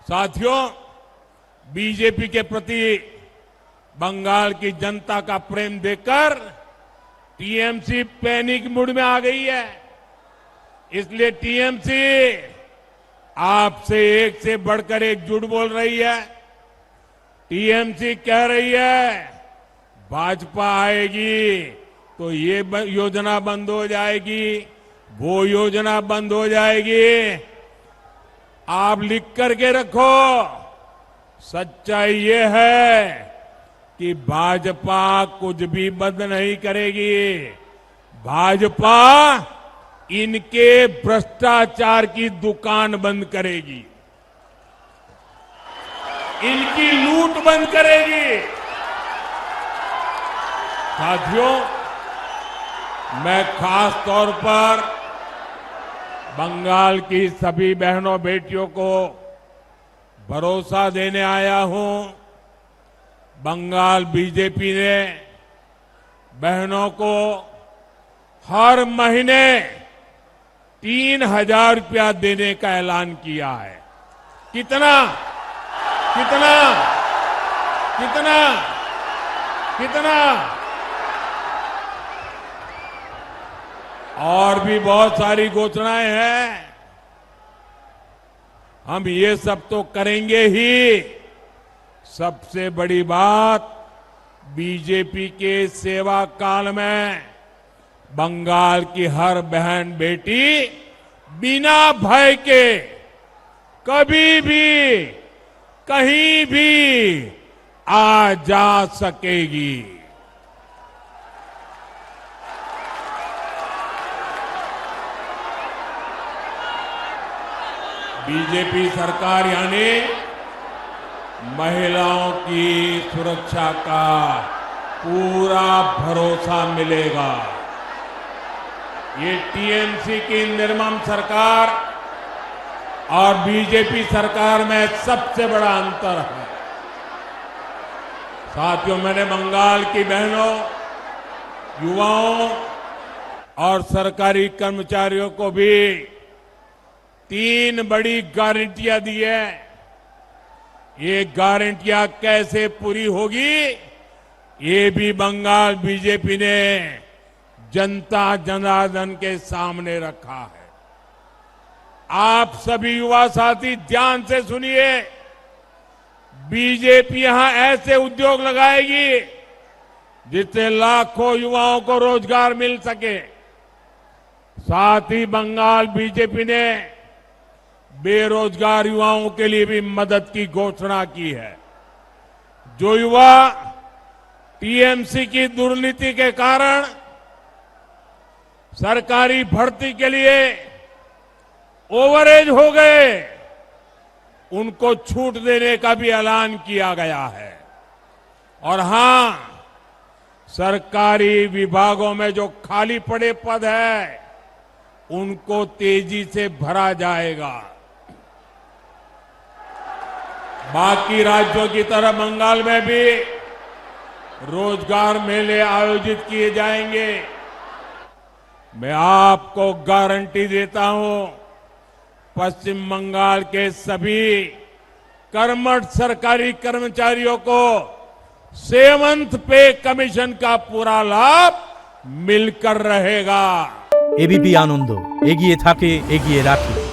साथियों, बीजेपी के प्रति बंगाल की जनता का प्रेम देखकर टीएमसी पैनिक मूड में आ गई है। इसलिए टीएमसी आपसे एक से बढ़कर एक झूठ बोल रही है। टीएमसी कह रही है भाजपा आएगी तो ये योजना बंद हो जाएगी, वो योजना बंद हो जाएगी। आप लिख करके रखो, सच्चाई ये है कि भाजपा कुछ भी बंद नहीं करेगी। भाजपा इनके भ्रष्टाचार की दुकान बंद करेगी, इनकी लूट बंद करेगी। साथियों, मैं खास तौर पर बंगाल की सभी बहनों बेटियों को भरोसा देने आया हूं। बंगाल बीजेपी ने बहनों को हर महीने 3,000 रुपया देने का ऐलान किया है। कितना कितना कितना कितना और भी बहुत सारी घोषणाएं हैं। हम ये सब तो करेंगे ही। सबसे बड़ी बात, बीजेपी के सेवा काल में बंगाल की हर बहन बेटी बिना भय के कभी भी कहीं भी आ जा सकेगी। बीजेपी सरकार यानी महिलाओं की सुरक्षा का पूरा भरोसा मिलेगा। ये टीएमसी की निर्मम सरकार और बीजेपी सरकार में सबसे बड़ा अंतर है। साथियों, मैंने बंगाल की बहनों, युवाओं और सरकारी कर्मचारियों को भी 3 बड़ी गारंटियां दी है। ये गारंटियां कैसे पूरी होगी, ये भी बंगाल बीजेपी ने जनता जनार्दन के सामने रखा है। आप सभी युवा साथी ध्यान से सुनिए। बीजेपी यहां ऐसे उद्योग लगाएगी जिससे लाखों युवाओं को रोजगार मिल सके। साथ ही बंगाल बीजेपी ने बेरोजगार युवाओं के लिए भी मदद की घोषणा की है। जो युवा टीएमसी की दुर्नीति के कारण सरकारी भर्ती के लिए ओवरेज हो गए, उनको छूट देने का भी ऐलान किया गया है। और हां, सरकारी विभागों में जो खाली पड़े पद है, उनको तेजी से भरा जाएगा। बाकी राज्यों की तरह बंगाल में भी रोजगार मेले आयोजित किए जाएंगे। मैं आपको गारंटी देता हूं, पश्चिम बंगाल के सभी कर्मठ सरकारी कर्मचारियों को 7th पे कमीशन का पूरा लाभ मिलकर रहेगा। एबीपी आनंद, एगिए थाके एगिए राखे।